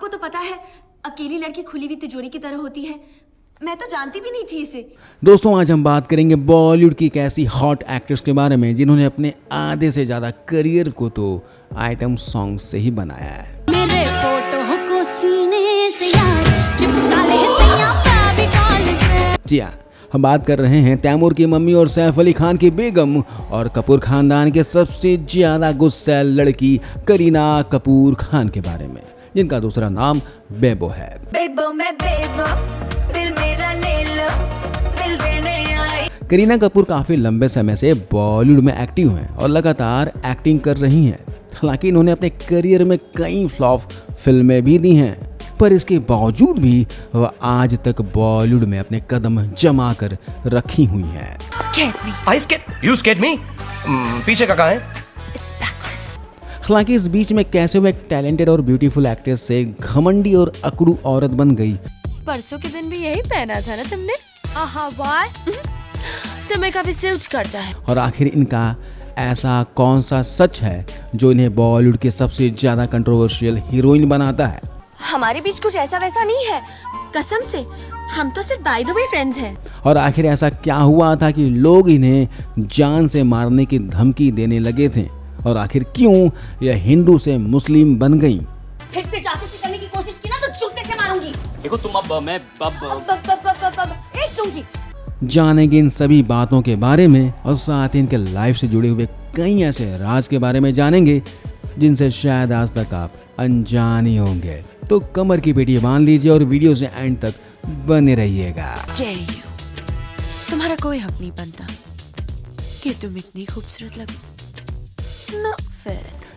आपको तो पता है, अकेली लड़की खुली हुई तिजोरी की तरह होती है। मैं तो जानती भी नहीं थी इसे। दोस्तों, आज हम बात करेंगे बॉलीवुड की एक ऐसी हॉट एक्ट्रेस के बारे में जिन्होंने अपने आधे से ज्यादा करियर को तो आइटम सॉन्ग से ही बनाया है। मेरे फोटो को सीने से यार चिपका ले सैया फेविकॉल से। जी हाँ, हम बात कर रहे हैं तैमूर की मम्मी और सैफ अली खान की बेगम और कपूर खानदान के सबसे ज्यादा गुस्सैल लड़की करीना कपूर खान के बारे में, जिनका दूसरा नाम बेबो है। बेबो मैं बेबो, दिल मेरा ले लो, दिल देने आई। करीना कपूर काफी लंबे समय से बॉलीवुड में एक्टिव हैं और लगातार एक्टिंग कर रही हैं। हालांकि इन्होंने अपने करियर में कई फ्लॉप फिल्में भी दी हैं, पर इसके बावजूद भी वह आज तक बॉलीवुड में अपने कदम जमा कर रखी हुई हैं। पीछे का कहाँ है? हालांकि इस बीच में कैसे वो एक टैलेंटेड और ब्यूटीफुल एक्ट्रेस से घमंडी और अकड़ू औरत बन गई। परसों के दिन भी यही पहना था ना तुमने? वाह, तुम्हें काफी सूट करता है। और आखिर इनका ऐसा कौन सा सच है जो इन्हें बॉलीवुड के सबसे ज्यादा कंट्रोवर्शियल हीरोइन बनाता है? हमारे बीच कुछ ऐसा वैसा नहीं है, कसम से। हम तो सिर्फ बाय द वे फ्रेंड्स हैं। और आखिर ऐसा क्या हुआ था कि लोग इन्हें जान से मारने की धमकी देने लगे थे? और आखिर क्यों यह हिंदू से मुस्लिम बन गई? फिर से जासूसी करने की कोशिश की ना तो जूते से मारूंगी। देखो तुम एक दूंगी। जानेंगे इन सभी बातों के बारे में और साथ ही इनके लाइफ से जुड़े हुए कई ऐसे राज के बारे में जानेंगे जिनसे शायद आज तक आप अनजान ही होंगे। तो कमर की पेटी बांध लीजिए और वीडियो से एंड तक बने रहिएगा। तुम्हारा कोई हक नहीं बनता कि तुम इतनी खूबसूरत लगो।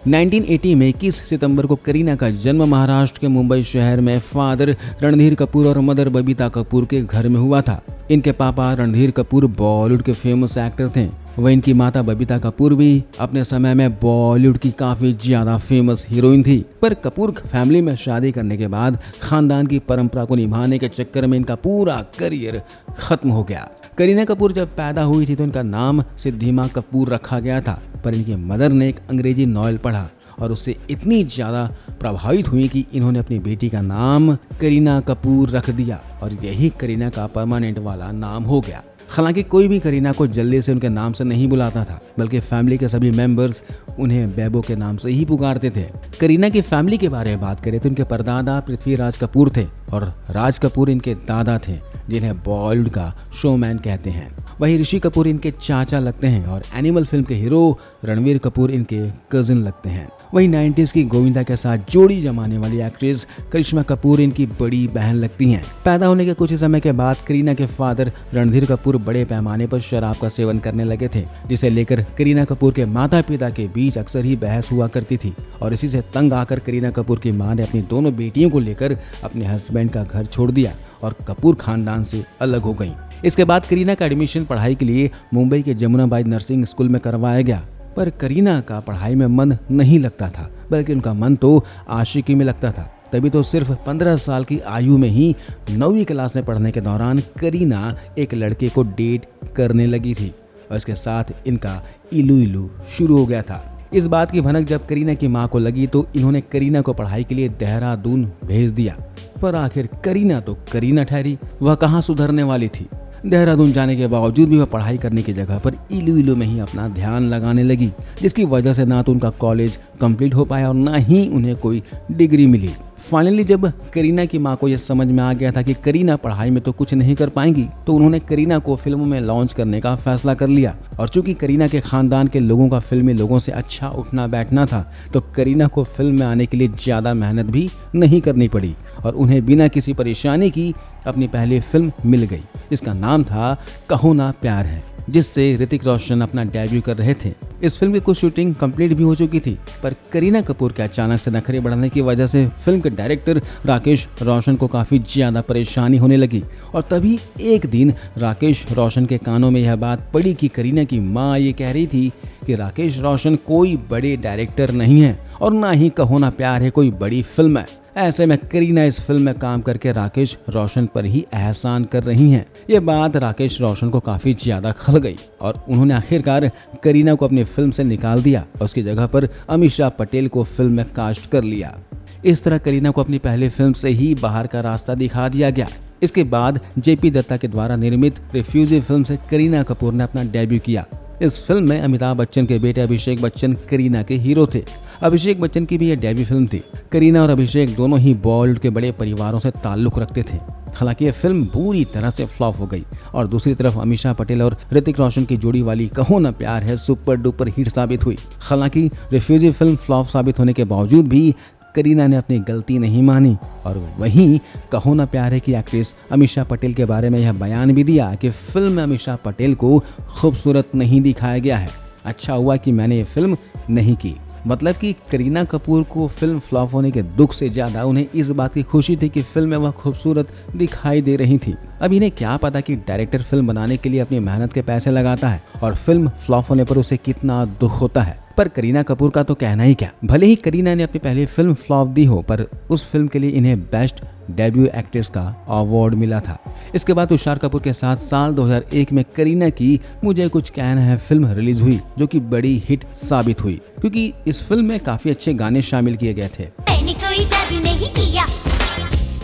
1980 में 21 सितंबर को करीना का जन्म महाराष्ट्र के मुंबई शहर में फादर रणधीर कपूर और मदर बबीता कपूर के घर में हुआ था। इनके पापा रणधीर कपूर बॉलीवुड के फेमस एक्टर थे। वह इनकी माता बबीता कपूर भी अपने समय में बॉलीवुड की काफी ज्यादा फेमस हीरोइन थी। पर कपूर फैमिली में शादी करने के बाद खानदान की परंपरा को निभाने के चक्कर में इनका पूरा करियर खत्म हो गया। करीना कपूर जब पैदा हुई थी तो इनका नाम सिद्धिमा कपूर रखा गया था, पर इनकी मदर ने एक अंग्रेजी नॉवेल पढ़ा और उससे इतनी ज़्यादा प्रभावित हुई कि इन्होंने अपनी बेटी का नाम करीना कपूर रख दिया और यही करीना का परमानेंट वाला नाम हो गया। हालांकि कोई भी करीना को जल्दी से उनके नाम से नहीं बुलाता था, बल्कि फैमिली के सभी मेंबर्स उन्हें बेबो के नाम से ही पुकारते थे। करीना की फैमिली के बारे में बात करें तो इनके परदादा पृथ्वीराज कपूर थे और राज कपूर इनके दादा थे, जिन्हें बॉलीवुड का शोमैन कहते हैं। वहीं ऋषि कपूर इनके चाचा लगते हैं और एनिमल फिल्म के हीरो रणवीर कपूर इनके कजिन लगते हैं। वहीं 90s की गोविंदा के साथ जोड़ी जमाने वाली एक्ट्रेस करिश्मा कपूर इनकी बड़ी बहन लगती हैं। पैदा होने के कुछ समय के बाद करीना के फादर रणधीर कपूर बड़े पैमाने पर शराब का सेवन करने लगे थे, जिसे लेकर करीना कपूर के माता पिता के बीच अक्सर ही बहस हुआ करती थी। और इसी से तंग आकर करीना कपूर की मां ने अपनी दोनों बेटियों को लेकर अपने हस्बैंड का घर छोड़ दिया और कपूर खानदान से अलग हो गई। इसके बाद करीना का एडमिशन पढ़ाई के लिए मुंबई के जमुनाबाई नर्सिंग स्कूल में करवाया गया, पर करीना का पढ़ाई में मन नहीं लगता था, बल्कि उनका मन तो आशिकी में लगता था। तभी तो सिर्फ 15 साल की आयु में ही 9वीं क्लास में पढ़ने के दौरान करीना एक लड़के को डेट करने लगी थी और इसके साथ इनका इलू शुरू हो गया था। इस बात की भनक जब करीना की मां को लगी तो इन्होंने करीना को पढ़ाई के लिए देहरादून भेज दिया। पर आखिर करीना तो करीना ठहरी, वह कहाँ सुधरने वाली थी। देहरादून जाने के बावजूद भी वह पढ़ाई करने की जगह पर इलू में ही अपना ध्यान लगाने लगी, जिसकी वजह से ना तो उनका कॉलेज कंप्लीट हो पाया और ना ही उन्हें कोई डिग्री मिली। फाइनली जब करीना की मां को यह समझ में आ गया था कि करीना पढ़ाई में तो कुछ नहीं कर पाएंगी, तो उन्होंने करीना को फिल्मों में लॉन्च करने का फैसला कर लिया। और चूंकि करीना के खानदान के लोगों का फिल्मी लोगों से अच्छा उठना बैठना था, तो करीना को फिल्म में आने के लिए ज्यादा मेहनत भी नहीं करनी पड़ी और उन्हें बिना किसी परेशानी की अपनी पहली फिल्म मिल गई, जिसका नाम था कहो ना प्यार है, जिससे ऋतिक रोशन अपना डेब्यू कर रहे थे। इस फिल्म की कुछ शूटिंग कंप्लीट भी हो चुकी थी, पर करीना कपूर के अचानक से नखरे बढ़ने की वजह से फिल्म के डायरेक्टर राकेश रोशन को काफी ज्यादा परेशानी होने लगी। और तभी एक दिन राकेश रोशन के कानों में यह बात पड़ी कि करीना की मां ये कह रही थी कि राकेश रोशन कोई बड़े डायरेक्टर नहीं है और ना ही कहो ना प्यार है कोई बड़ी फिल्म है। ऐसे में करीना इस फिल्म में काम करके राकेश रोशन पर ही एहसान कर रही हैं। ये बात राकेश रोशन को काफी ज्यादा खल गई और उन्होंने आखिरकार करीना को अपनी फिल्म से निकाल दिया और उसकी जगह पर अमीषा पटेल को फिल्म में कास्ट कर लिया। इस तरह करीना को अपनी पहली फिल्म से ही बाहर का रास्ता दिखा दिया गया। इसके बाद जेपी दत्ता के द्वारा निर्मित रिफ्यूजी फिल्म से करीना कपूर ने अपना डेब्यू किया। इस फिल्म में अमिताभ बच्चन के बेटे अभिषेक बच्चन करीना के हीरो थे। अभिषेक बच्चन की भी यह डेब्यू फिल्म थी। करीना और अभिषेक दोनों ही बॉलीवुड के बड़े परिवारों से ताल्लुक रखते थे। हालांकि यह फिल्म बुरी तरह से फ्लॉप हो गई और दूसरी तरफ अमीषा पटेल और ऋतिक रोशन की जोड़ी वाली कहो ना प्यार है सुपर डुपर हिट साबित हुई। हालांकि रिफ्यूजी फिल्म फ्लॉप साबित होने के बावजूद भी करीना ने अपनी गलती नहीं मानी और वहीं कहो ना प्यार है की एक्ट्रेस अमीषा पटेल के बारे में यह बयान भी दिया कि फिल्म में अमीषा पटेल को खूबसूरत नहीं दिखाया गया है। अच्छा हुआ कि मैंने ये फिल्म नहीं की। मतलब कि करीना कपूर को फिल्म फ्लॉप होने के दुख से ज्यादा उन्हें इस बात की खुशी थी कि फिल्म में वह खूबसूरत दिखाई दे रही थी। अब इन्हें क्या पता कि डायरेक्टर फिल्म बनाने के लिए अपनी मेहनत के पैसे लगाता है और फिल्म फ्लॉप होने पर उसे कितना दुख होता है। पर करीना कपूर का तो कहना ही क्या। भले ही करीना ने अपनी पहली फिल्म फ्लॉप दी हो, पर उस फिल्म के लिए इन्हें बेस्ट डेब्यू एक्ट्रेस का अवार्ड मिला था। इसके बाद तुषार कपूर के साथ साल 2001 में करीना की मुझे कुछ कहना है फिल्म रिलीज हुई, जो कि बड़ी हिट साबित हुई क्योंकि इस फिल्म में काफी अच्छे गाने शामिल किए गए थे। मैंने कोई जादू नहीं किया,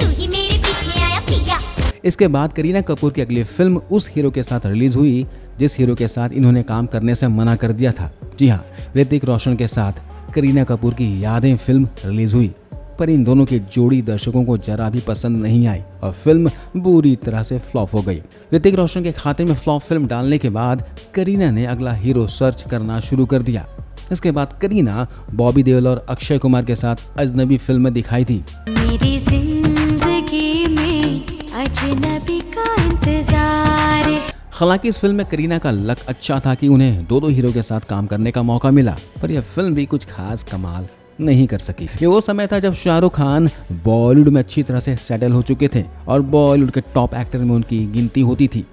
तू ही मेरे पीछे आया पिया। इसके बाद करीना कपूर की अगली फिल्म उस हीरो के साथ रिलीज हुई जिस हीरो के साथ इन्होंने काम करने से मना कर दिया था। जी हाँ, ऋतिक रोशन के साथ करीना कपूर की यादें फिल्म रिलीज हुई, पर इन दोनों की जोड़ी दर्शकों को जरा भी पसंद नहीं आई और फिल्म बुरी तरह से फ्लॉप हो गई। ऋतिक रोशन के खाते में फ्लॉप फिल्म डालने के बाद करीना ने अगला हीरो सर्च करना शुरू कर दिया। इसके बाद करीना बॉबी देओल और अक्षय कुमार के साथ अजनबी फिल्म में दिखाई थी। मेरी जिंदगी में अजनबी का इंतजार। हालांकि इस फिल्म में करीना का लक अच्छा था कि उन्हें दो हीरो के साथ काम करने का मौका मिला, पर यह फिल्म भी कुछ खास कमाल नहीं कर सकी। ये वो समय था जब शाहरुख खान बॉलीवुड में अच्छी तरह से सेटल हो चुके थे और बॉलीवुड के टॉप एक्टर में उनकी गिनती होती थी।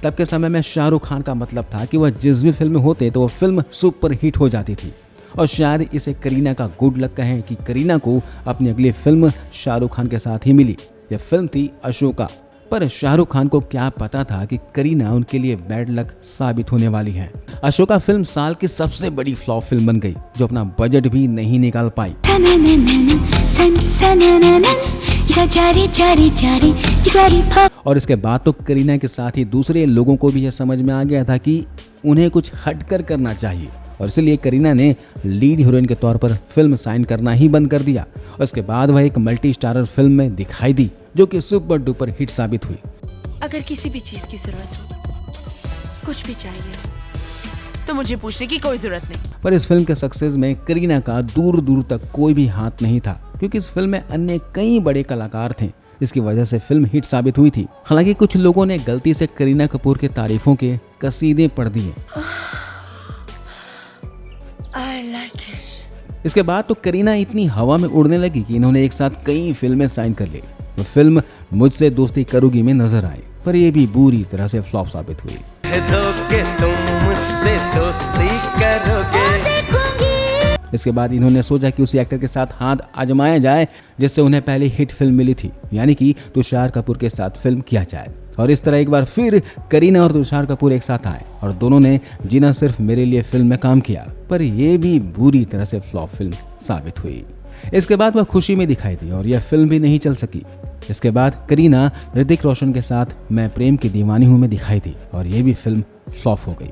तब के समय में शाहरुख खान का मतलब था कि वह जिस भी फिल्म में होते तो वह फिल्म सुपर हिट हो जाती थी और शायद इसे करीना का गुड लक कहें कि करीना को अपनी अगली फिल्म शाहरुख खान के साथ ही मिली। यह फिल्म थी अशोका। पर शाहरुख खान को क्या पता था कि करीना उनके लिए बैड लक साबित होने वाली है। अशोका फिल्म साल की सबसे बड़ी फ्लॉप फिल्म बन गई, जो अपना बजट भी नहीं निकाल पाई। और इसके बाद तो करीना के साथ ही दूसरे लोगों को भी यह समझ में आ गया था कि उन्हें कुछ हटकर करना चाहिए और इसलिए करीना ने लीड हीरोइन के तौर पर फिल्म साइन करना ही बंद कर दिया। और इसके बाद वह एक मल्टी स्टारर फिल्म में दिखाई दी, जो कि सुपर डुपर हिट साबित हुई। अगर किसी भी चीज की जरूरत हो, कुछ भी चाहिए, तो मुझे पूछने की कोई जरूरत नहीं। पर इस फिल्म के सक्सेस में करीना का दूर दूर तक कोई भी हाथ नहीं था, क्योंकि इस फिल्म में अन्य कई बड़े कलाकार थे, इसकी वजह से फिल्म हिट साबित हुई थी। हालांकि कुछ लोगों ने गलती से करीना कपूर के तारीफों के कसीदे पढ़ दिए। I like it. इसके बाद तो करीना इतनी हवा में उड़ने लगी कि इन्होंने एक साथ कई फिल्में साइन कर ली। वो फिल्म मुझसे दोस्ती करोगी में नजर आई, पर यह भी बुरी तरह से फ्लॉप साबित हुई। तुम मुझसे दोस्ती करोगे। इसके बाद इन्होंने सोचा कि उसी एक्टर के साथ हाथ आजमाया जाए जिससे उन्हें पहले हिट फिल्म मिली थी, यानी कि तुषार कपूर के साथ फिल्म किया जाए। और इस तरह एक बार फिर करीना और तुषार कपूर एक साथ आए और दोनों ने जीना सिर्फ मेरे लिए फिल्म में काम किया, पर यह भी बुरी तरह से फ्लॉप फिल्म साबित हुई। इसके बाद वह खुशी में दिखाई दी और यह फिल्म भी नहीं चल सकी। इसके बाद करीना ऋतिक रोशन के साथ मैं प्रेम की दीवानी हूं में दिखाई दी और यह भी फिल्म फ्लॉप हो गई।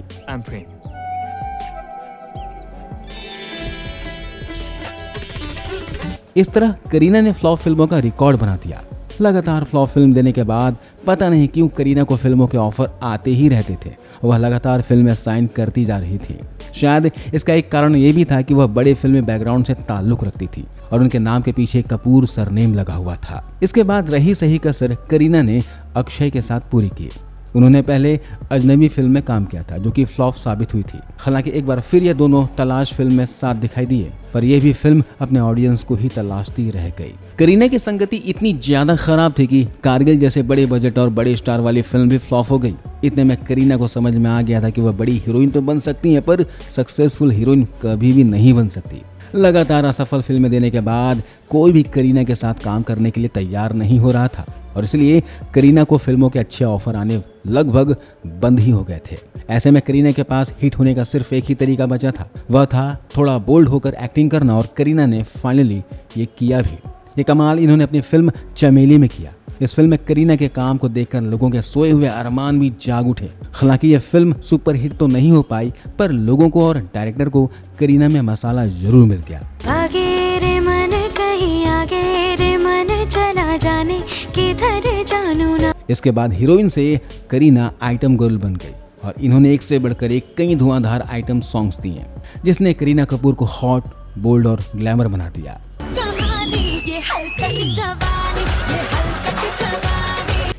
इस तरह करीना ने फ्लॉप फिल्मों का रिकॉर्ड बना दिया। लगातार फ्लॉप फिल्म देने के बाद पता नहीं क्यों करीना को फिल्मों के ऑफर आते ही रहते थे। वह लगातार फिल्में साइन करती जा रही थी। शायद इसका एक कारण ये भी था कि वह बड़े फिल्मी बैकग्राउंड से ताल्लुक रखती थी और उनके नाम के पीछे कपूर सरनेम लगा हुआ था। इसके बाद रही सही कसर करीना ने अक्षय के साथ पूरी की। उन्होंने पहले अजनबी फिल्म में काम किया था, जो कि फ्लॉप साबित हुई थी। हालांकि एक बार फिर ये दोनों तलाश फिल्म में साथ दिखाई दिए, पर यह भी फिल्म अपने ऑडियंस को ही तलाशती रह गई। करीना की संगति इतनी ज्यादा खराब थी कि कारगिल जैसे बड़े बजट और बड़े स्टार वाली फिल्म भी फ्लॉप हो गई। इतने में करीना को समझ में आ गया था कि वह बड़ी हीरोइन तो बन सकती है, पर सक्सेसफुल हीरोइन कभी भी नहीं बन सकती। लगातार असफल फिल्में देने के बाद कोई भी करीना के साथ काम करने के लिए तैयार नहीं हो रहा था और इसलिए करीना को फिल्मों के अच्छे ऑफर आने लगभग बंद ही हो गए थे। ऐसे में करीना के पास हिट होने का सिर्फ एक ही तरीका बचा था, वह था थोड़ा बोल्ड होकर एक्टिंग करना, और करीना ने फाइनली ये किया भी। ये कमाल इन्होंने अपनी फिल्म चमेली में किया। इस फिल्म में करीना के काम को देखकर लोगों के सोए हुए अरमान भी जाग उठे। हालांकि ये फिल्म सुपर हिट तो नहीं हो पाई, पर लोगों को और डायरेक्टर को करीना में मसाला जरूर मिल गया। आगे रे मन कहीं आगे रे मन चला जाने किधर जानू ना। इसके बाद हीरोइन से करीना आइटम गर्ल बन गई और इन्होंने एक से बढ़कर एक कई धुआंधार आइटम सॉन्ग्स दिए, जिसने करीना कपूर को हॉट, बोल्ड और ग्लैमर बना दिया।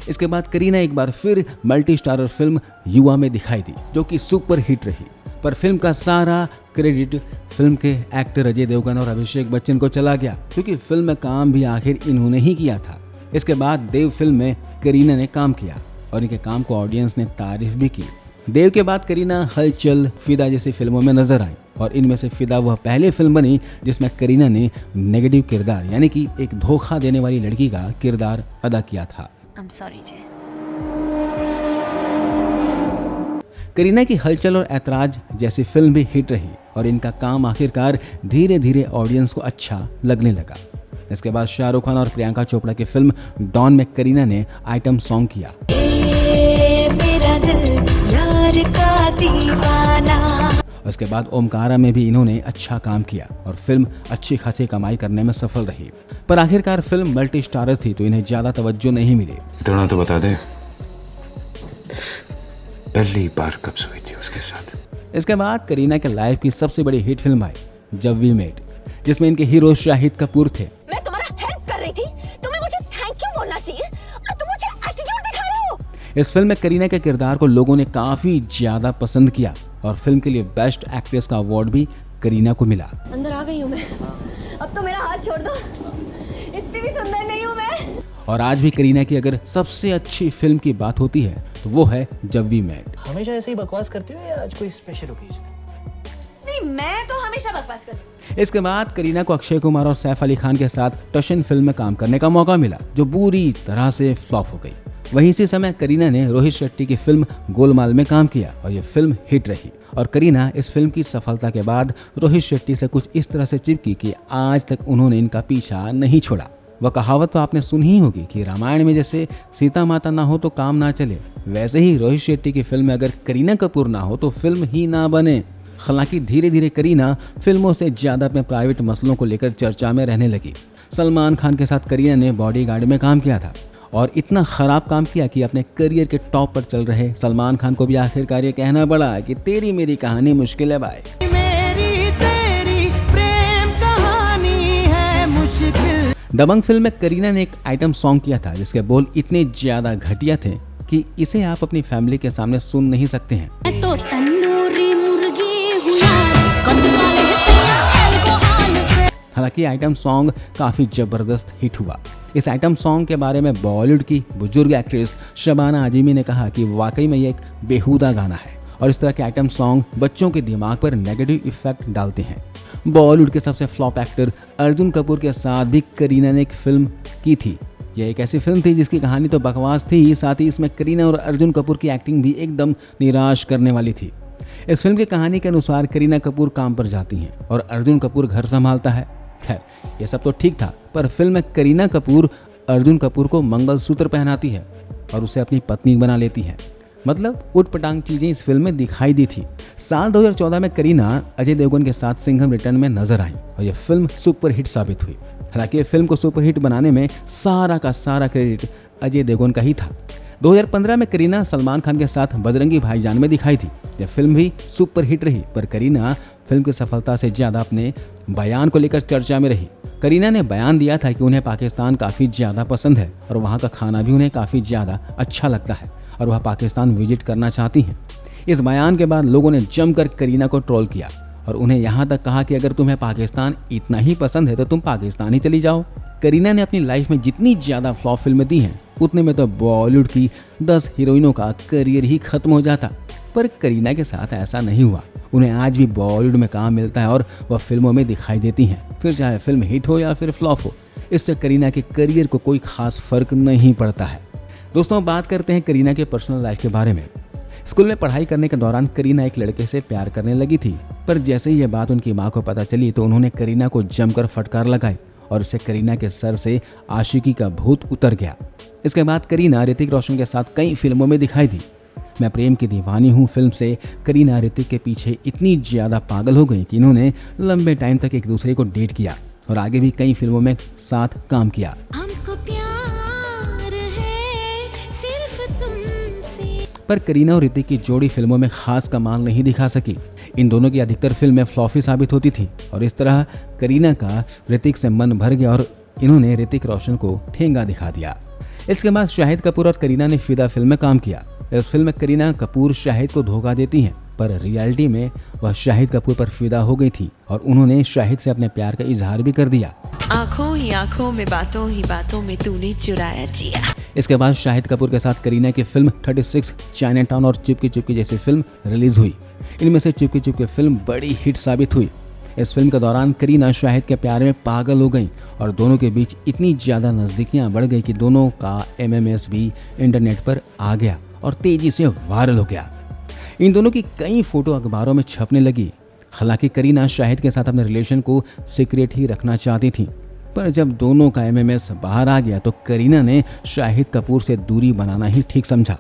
इसके बाद करीना एक बार फिर मल्टी स्टारर फिल्म युवा में दिखाई दी, जो कि सुपर हिट रही। पर फिल्म का सारा क्रेडिट फिल्म के एक्टर अजय देवगन और अभिषेक बच्चन को चला गया, क्योंकि फिल्म में काम भी आखिर इन्होंने ही किया था। इसके बाद देव फिल्म में करीना ने काम किया और इनके काम को ऑडियंस ने तारीफ भी की। देव के बाद करीना हलचल, फिदा जैसी फिल्मों में नजर आई, और इनमें से फिदा वह पहली फिल्म बनी जिसमें करीना ने नेगेटिव किरदार यानी कि एक धोखा देने वाली लड़की का किरदार अदा किया था। I'm sorry जय। करीना की हलचल और ऐतराज जैसी फिल्म भी हिट रही और इनका काम आखिरकार धीरे धीरे ऑडियंस को अच्छा लगने लगा। इसके बाद शाहरुख खान और प्रियंका चोपड़ा की फिल्म डॉन में करीना ने आइटम सॉन्ग किया। मेरा दिल यार का दीवाना। उसके बाद ओमकारा में भी इन्होंने अच्छा काम किया और फिल्म अच्छी खासी कमाई करने में सफल रही। पर आखिरकार फिल्म मल्टी स्टारर थी तो इन्हें ज्यादा तवज्जो नहीं मिली। इतना तो बता दे, पहली बार कब सोई थी उसके साथ? इसके बाद करीना के लाइफ की सबसे बड़ी हिट फिल्म आई जब वी मेट, जिसमें इनके हीरो शाहिद कपूर थे। मैं तुम्हारा हेल्प कर रही थी, तुम्हें मुझे थैंक यू बोलना चाहिए और तुम मुझे एटीट्यूड दिखा रहे हो। इस फिल्म में करीना के किरदार को लोगों ने काफी ज्यादा पसंद किया और फिल्म के लिए बेस्ट एक्ट्रेस का अवार्ड भी करीना को मिला। अंदर आ गई हूँ मैं, अब तो मेरा हाथ छोड़ दो, इतनी भी सुंदर नहीं हूँ मैं। और आज भी करीना की अगर सबसे अच्छी फिल्म की बात होती है तो वो है जब वी मेट। हमेशा ऐसे ही बकवास करती हो या आज कोई स्पेशल ओकेजन? नहीं, मैं तो हमेशा बकवास करती हूँ। इसके बाद करीना को अक्षय कुमार और सैफ अली खान के साथ टशन फिल्म में काम करने का मौका मिला, जो बुरी तरह से फ्लॉप हो गई। वहीं इसी समय करीना ने रोहित शेट्टी की फिल्म गोलमाल में काम किया और ये फिल्म हिट रही। और करीना इस फिल्म की सफलता के बाद रोहित शेट्टी से कुछ इस तरह से चिपकी कि आज तक उन्होंने इनका पीछा नहीं छोड़ा। वह कहावत तो आपने सुनी ही होगी कि रामायण में जैसे सीता माता ना हो तो काम ना चले, वैसे ही रोहित शेट्टी की फिल्म में अगर करीना कपूर ना हो तो फिल्म ही ना बने। हालांकि धीरे धीरे करीना फिल्मों से ज्यादा अपने प्राइवेट मसलों को लेकर चर्चा में रहने लगी। सलमान खान के साथ करीना ने बॉडीगार्ड में काम किया था और इतना खराब काम किया कि अपने करियर के टॉप पर चल रहे सलमान खान को भी आखिरकार ये कहना पड़ा कि तेरी मेरी कहानी मुश्किल है भाई। मेरी तेरी प्रेम कहानी है मुश्किल। दबंग फिल्म में करीना ने एक आइटम सॉन्ग किया था जिसके बोल इतने ज्यादा घटिया थे कि इसे आप अपनी फैमिली के सामने सुन नहीं सकते हैं। मैं तो तंदूरी मुर्गी हूँ यार, कटकाले सैया अल्कोहल से। हालांकि आइटम सॉन्ग काफी जबरदस्त हिट हुआ। इस आइटम सॉन्ग के बारे में बॉलीवुड की बुजुर्ग एक्ट्रेस शबाना आजिमी ने कहा कि वाकई में ये एक बेहुदा गाना है और इस तरह के आइटम सॉन्ग बच्चों के दिमाग पर नेगेटिव इफेक्ट डालते हैं। बॉलीवुड के सबसे फ्लॉप एक्टर अर्जुन कपूर के साथ भी करीना ने एक फिल्म की थी। यह एक ऐसी फिल्म थी जिसकी कहानी तो बकवास थी, साथ ही इसमें करीना और अर्जुन कपूर की एक्टिंग भी एकदम निराश करने वाली थी। इस फिल्म की कहानी के अनुसार करीना कपूर काम पर जाती हैं और अर्जुन कपूर घर संभालता है। खैर, ये सब तो ठीक था, पर फिल्म में करीना कपूर अर्जुन कपूर को मंगलसूत्र पहनाती है और उसे अपनी पत्नी बना लेती है। मतलब उटपटांग चीजें इस फिल्म में दिखाई दी थी। साल 2014 में करीना अजय देवगन के साथ सिंघम रिटर्न में नजर आई और यह फिल्म सुपर हिट साबित हुई। हालांकि ये फिल्म को सुपर हिट बनाने में सारा का सारा क्रेडिट अजय देवगन का ही था। 2015 में करीना सलमान खान के साथ बजरंगी भाईजान में दिखाई थी। यह फिल्म भी सुपर हिट रही, पर करीना फिल्म की सफलता से ज्यादा अपने बयान को लेकर चर्चा में रही। करीना ने बयान दिया था कि उन्हें पाकिस्तान काफी ज्यादा पसंद है और वहाँ का खाना भी उन्हें काफी ज्यादा अच्छा लगता है और वह पाकिस्तान विजिट करना चाहती हैं। इस बयान के बाद लोगों ने जमकर करीना को ट्रोल किया और उन्हें यहाँ तक कहा कि अगर तुम्हें पाकिस्तान इतना ही पसंद है तो तुम पाकिस्तान ही चली जाओ। करीना ने अपनी लाइफ में जितनी ज्यादा फ्लॉप फिल्में दी हैं उतने में तो बॉलीवुड की 10 हीरोइनों का करियर ही खत्म हो जाता। पर करीना के साथ ऐसा नहीं हुआ। उन्हें आज भी बॉलीवुड में काम मिलता है और वह फिल्मों में दिखाई देती हैं, फिर चाहे फिल्म हिट हो या फिर फ्लॉप हो। इससे करीना के करियर को कोई खास फर्क नहीं पड़ता है। दोस्तों बात करते हैं करीना के पर्सनल लाइफ के बारे में। स्कूल में पढ़ाई करने के दौरान करीना एक लड़के से प्यार करने लगी थी, पर जैसे ही यह बात उनकी माँ को पता चली तो उन्होंने करीना को जमकर फटकार लगाई और इससे करीना के सर से आशिकी का भूत उतर गया। इसके बाद करीना ऋतिक रोशन के साथ कई फिल्मों में दिखाई दी। मैं प्रेम की दीवानी हूँ फिल्म से करीना ऋतिक के पीछे इतनी ज्यादा पागल हो गई कि इन्होंने लंबे टाइम तक एक दूसरे को डेट किया और आगे भी कई फिल्मों में साथ काम किया। हमको प्यार है सिर्फ तुमसे। पर करीना और ऋतिक की जोड़ी फिल्मों में खास कमाल नहीं दिखा सकी। इन दोनों की अधिकतर फिल्में फ्लॉपी साबित होती थी और इस तरह करीना का ऋतिक से मन भर गया और इन्होंने ऋतिक रोशन को ठेंगा दिखा दिया। इसके बाद शाहिद कपूर और करीना ने फिदा फिल्म में काम किया। इस फिल्म में करीना कपूर शाहिद को धोखा देती हैं, पर रियलिटी में वह शाहिद कपूर पर फिदा हो गई थी और उन्होंने शाहिद से अपने प्यार का इजहार भी कर दिया। आंखों ही आंखों में बातों ही बातों में तूने चुराया जिया। इसके बाद शाहिद कपूर के साथ करीना की फिल्म 36, चाइना टाउन और चुपकी चुपकी जैसी फिल्म रिलीज हुई। इनमें से चुपकी चुपकी फिल्म बड़ी हिट साबित हुई। इस फिल्म के दौरान करीना शाहिद के प्यार में पागल हो गई और दोनों के बीच इतनी ज्यादा नजदीकियां बढ़ गई कि दोनों का MMS भी इंटरनेट पर आ गया और तेजी से वायरल हो गया। इन दोनों की कई फोटो अखबारों में छपने लगी। हालांकि करीना शाहिद के साथ अपने रिलेशन को सीक्रेट ही रखना चाहती थी, पर जब दोनों का MMS बाहर आ गया तो करीना ने शाहिद कपूर से दूरी बनाना ही ठीक समझा।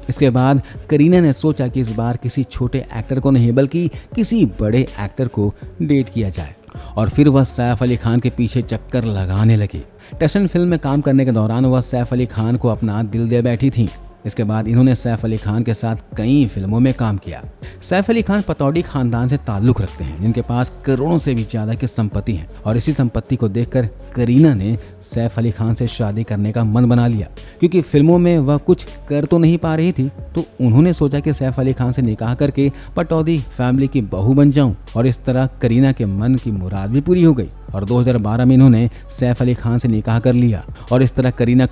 इसके बाद करीना ने सोचा कि इस बार किसी छोटे एक्टर को नहीं बल्कि किसी बड़े एक्टर को डेट किया जाए और फिर वह सैफ अली खान के पीछे चक्कर लगाने लगी। टेसन फिल्म में काम करने के दौरान वह सैफ अली खान को अपना दिल दे बैठी थी। इसके बाद इन्होंने सैफ अली खान के साथ कई फिल्मों में काम किया। सैफ अली खान पतौड़ी खानदान से ताल्लुक रखते हैं जिनके पास करोड़ों से भी ज्यादा की संपत्ति है और इसी संपत्ति को देखकर करीना ने सैफ अली खान से शादी करने का मन बना लिया। क्योंकि फिल्मों में वह कुछ कर तो नहीं पा रही थी तो उन्होंने सोचा कि सैफ अली खान से निकाह करके पटौदी फैमिली की बहू बन जाऊं और इस तरह करीना के मन की मुराद भी पूरी हो गई और 2012 में इन्होंने सैफ अली खान से निकाह कर लिया और इस तरह करीना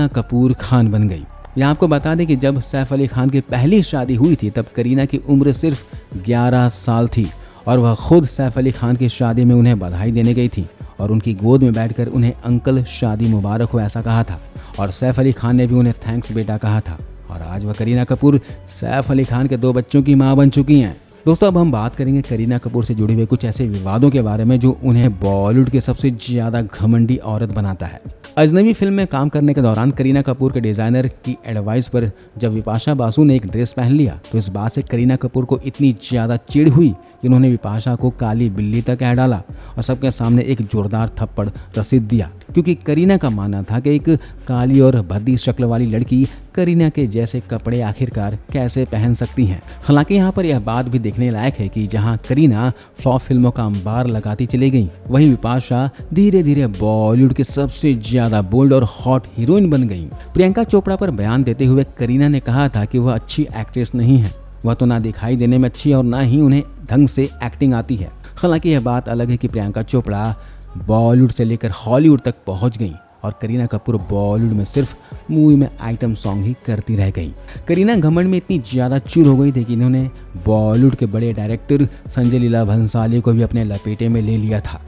कपूर खान बन गई। यहाँ आपको बता दें कि जब सैफ अली खान की पहली शादी हुई थी तब करीना की उम्र सिर्फ 11 साल थी और वह खुद सैफ अली खान की शादी में उन्हें बधाई देने गई थी और उनकी गोद में बैठकर उन्हें अंकल शादी मुबारक हो ऐसा कहा था और सैफ अली खान ने भी उन्हें थैंक्स बेटा कहा था और आज वह करीना कपूर सैफ अली खान के 2 बच्चों की मां बन चुकी हैं। दोस्तों अब हम बात करेंगे करीना कपूर से जुड़े हुए कुछ ऐसे विवादों के बारे में जो उन्हें बॉलीवुड के सबसे ज्यादा घमंडी औरत बनाता है। अजनबी फिल्म में काम करने के दौरान करीना कपूर के डिजाइनर की एडवाइस पर जब विपाशा बासु ने एक ड्रेस पहन लिया तो इस बात से करीना कपूर को इतनी ज्यादा चिढ़ हुई कि उन्होंने विपाशा को काली बिल्ली तक कह डाला और सबके सामने एक जोरदार थप्पड़ रसीद दिया क्योंकि करीना का मानना था कि एक काली और भद्दी शक्ल वाली लड़की करीना के जैसे कपड़े आखिरकार कैसे पहन सकती हैं। हालांकि यहाँ पर यह बात भी देखने लायक है कि जहाँ करीना फ्लॉप फिल्मों का अंबार लगाती चली गई वहीं विपाशा धीरे धीरे बॉलीवुड के सबसे ज्यादा बोल्ड और हॉट हीरोइन बन गई। प्रियंका चोपड़ा पर बयान देते हुए करीना ने कहा था कि वह अच्छी एक्ट्रेस नहीं है, वह तो ना दिखाई देने में अच्छी है और ना ही उन्हें ढंग से एक्टिंग आती है। हालांकि यह बात अलग है कि प्रियंका चोपड़ा बॉलीवुड से लेकर हॉलीवुड तक पहुंच गई और करीना कपूर बॉलीवुड में सिर्फ मूवी में आइटम सॉन्ग ही करती रह गई। करीना घमंड में इतनी ज्यादा चूर हो गई थी कि इन्होंने बॉलीवुड के बड़े डायरेक्टर संजय लीला भंसाली को भी अपने लपेटे में ले लिया था।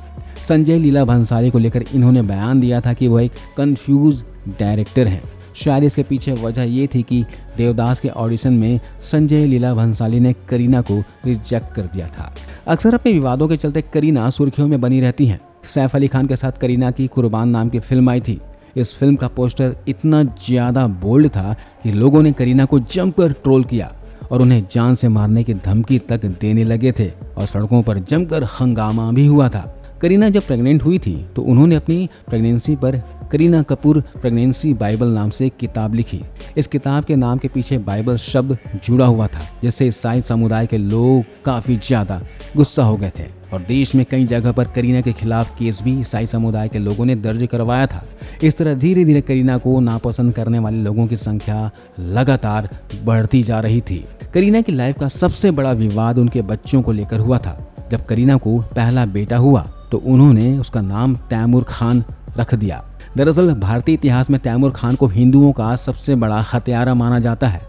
संजय लीला भंसाली को लेकर इन्होंने बयान दिया था कि वह एक कंफ्यूज डायरेक्टर हैं। शायद इसके पीछे वजह ये थी कि देवदास के ऑडिशन में संजय लीला भंसाली ने करीना को रिजेक्ट कर दिया था। अक्सर अपने विवादों के चलते करीना सुर्खियों में बनी रहती हैं। सैफ अली खान के साथ करीना की कुर्बान नाम की फिल्म आई थी। इस फिल्म का पोस्टर इतना ज्यादा बोल्ड था कि लोगों ने करीना को जमकर ट्रोल किया और उन्हें जान से मारने की धमकी तक देने लगे थे और सड़कों पर जमकर हंगामा भी हुआ था। करीना जब प्रेग्नेंट हुई थी तो उन्होंने अपनी प्रेगनेंसी पर करीना कपूर प्रेगनेंसी बाइबल नाम से एक किताब लिखी। इस किताब के नाम के पीछे बाइबल शब्द जुड़ा हुआ था, जिससे ईसाई समुदाय के लोग काफी ज्यादा गुस्सा हो गए थे और देश में कई जगह पर करीना के खिलाफ केस भी ईसाई समुदाय के लोगों ने दर्ज करवाया था। इस तरह धीरे धीरे करीना को नापसंद करने वाले लोगों की संख्या लगातार बढ़ती जा रही थी। करीना की लाइफ का सबसे बड़ा विवाद उनके बच्चों को लेकर हुआ था। जब करीना को पहला बेटा हुआ तो उन्होंने उसका नाम तैमूर खान रख दिया। दरअसल भारतीय इतिहास में तैमूर खान को हिंदुओं का सबसे बड़ा हत्यारा माना जाता है।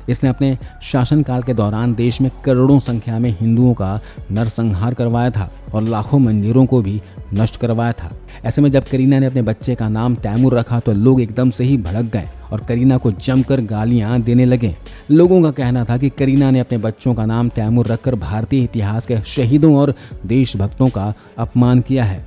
इसने अपने शासनकाल के दौरान देश में करोड़ों संख्या में हिंदुओं का नरसंहार करवाया था और लाखों मंदिरों को भी नष्ट करवाया था। ऐसे में जब करीना ने अपने बच्चे का नाम तैमूर रखा तो लोग एकदम से ही भड़क गए और करीना को जमकर गालियां देने लगे। लोगों का कहना था कि करीना ने अपने बच्चों का नाम तैमूर रखकर भारतीय इतिहास के शहीदों और देशभक्तों का अपमान किया है।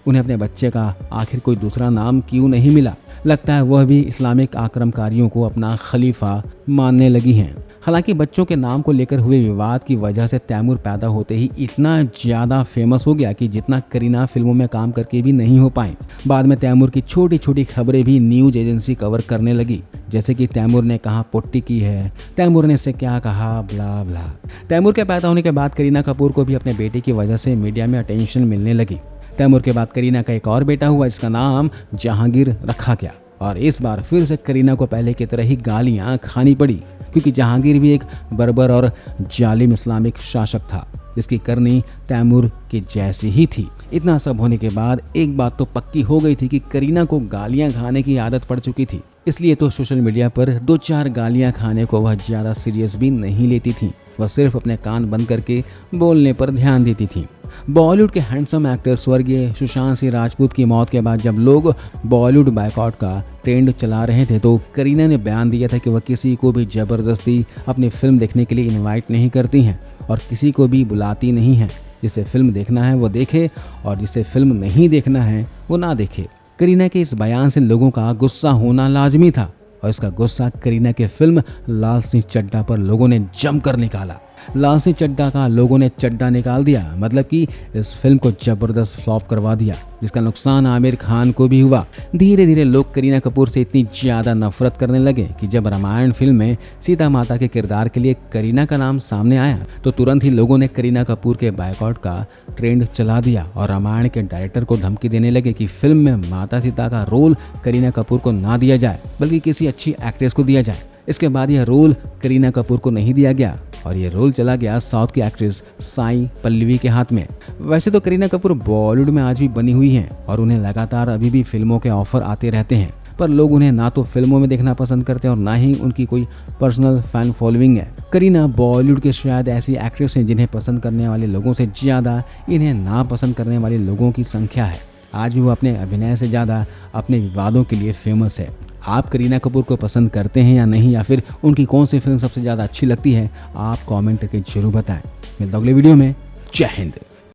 उन्हें अपने बच्चे का आखिर कोई दूसरा नाम क्यों नहीं मिला? लगता है वह भी इस्लामिक आक्रमणकारियों को अपना खलीफा मानने लगी हैं। हालांकि बच्चों के नाम को लेकर हुए विवाद की वजह से तैमूर पैदा होते ही इतना ज़्यादा फेमस हो गया कि जितना करीना फिल्मों में काम करके भी नहीं हो पाए। बाद में तैमूर की छोटी छोटी खबरें भी न्यूज एजेंसी कवर करने लगी, जैसे कि तैमूर ने कहाँ पुट्टी की है, तैमूर ने इससे क्या कहा, ब्ला ब्ला। तैमूर के पैदा होने के बाद करीना कपूर को भी अपने बेटे की वजह से मीडिया में अटेंशन मिलने लगी। तैमूर के बाद करीना का एक और बेटा हुआ, जिसका नाम जहांगीर रखा गया और इस बार फिर से करीना को पहले की तरह ही गालियां खानी पड़ी, क्योंकि जहांगीर भी एक बर्बर और जालिम इस्लामिक शासक था, जिसकी करनी तैमूर की जैसी ही थी। इतना सब होने के बाद एक बात तो पक्की हो गई थी कि करीना को गालियां खाने की आदत पड़ चुकी थी, इसलिए तो सोशल मीडिया पर 2-4 गालियां खाने को वह ज़्यादा सीरियस भी नहीं लेती थी। वह सिर्फ अपने कान बंद करके बोलने पर ध्यान देती थी। बॉलीवुड के हैंडसम एक्टर स्वर्गीय सुशांत सिंह राजपूत की मौत के बाद जब लोग बॉलीवुड बायकॉट का ट्रेंड चला रहे थे तो करीना ने बयान दिया था कि वह किसी को भी जबरदस्ती अपनी फिल्म देखने के लिए इनवाइट नहीं करती हैं और किसी को भी बुलाती नहीं हैं। जिसे फिल्म देखना है वो देखे और जिसे फिल्म नहीं देखना है वो ना देखे। करीना के इस बयान से लोगों का गुस्सा होना लाजमी था और इसका गुस्सा करीना के फिल्म लाल सिंह चड्ढा पर लोगों ने जमकर निकाला। लाल सिंह चड्ढा का लोगों ने चड्ढा निकाल दिया, मतलब कि इस फिल्म को जबरदस्त फ्लॉप करवा दिया, जिसका नुकसान आमिर खान को भी हुआ। धीरे धीरे लोग करीना कपूर से इतनी ज़्यादा नफरत करने लगे कि जब रामायण फिल्म में सीता माता के किरदार के लिए करीना का नाम सामने आया तो तुरंत ही लोगों ने करीना कपूर के बायकॉट का ट्रेंड चला दिया और रामायण के डायरेक्टर को धमकी देने लगे कि फिल्म में माता सीता का रोल करीना कपूर को ना दिया जाए बल्कि किसी अच्छी एक्ट्रेस को दिया जाए। इसके बाद यह रोल करीना कपूर को नहीं दिया गया और ये रोल चला गया साउथ की एक्ट्रेस साई पल्लवी के हाथ में। वैसे तो करीना कपूर बॉलीवुड में आज भी बनी हुई हैं और उन्हें लगातार अभी भी फिल्मों के ऑफर आते रहते हैं, पर लोग उन्हें ना तो फिल्मों में देखना पसंद करते हैं और ना ही उनकी कोई पर्सनल फैन फॉलोइंग है। करीना बॉलीवुड के शायद ऐसी एक्ट्रेस हैं जिन्हें पसंद करने वाले लोगों से ज़्यादा इन्हें ना पसंद करने वाले लोगों की संख्या है। आज भी वो अपने अभिनय से ज़्यादा अपने विवादों के लिए फेमस है। आप करीना कपूर को पसंद करते हैं या नहीं, या फिर उनकी कौन सी फिल्म सबसे ज़्यादा अच्छी लगती है, आप कमेंट करके जरूर बताएं। मिलता हूं अगले वीडियो में। जय हिंद।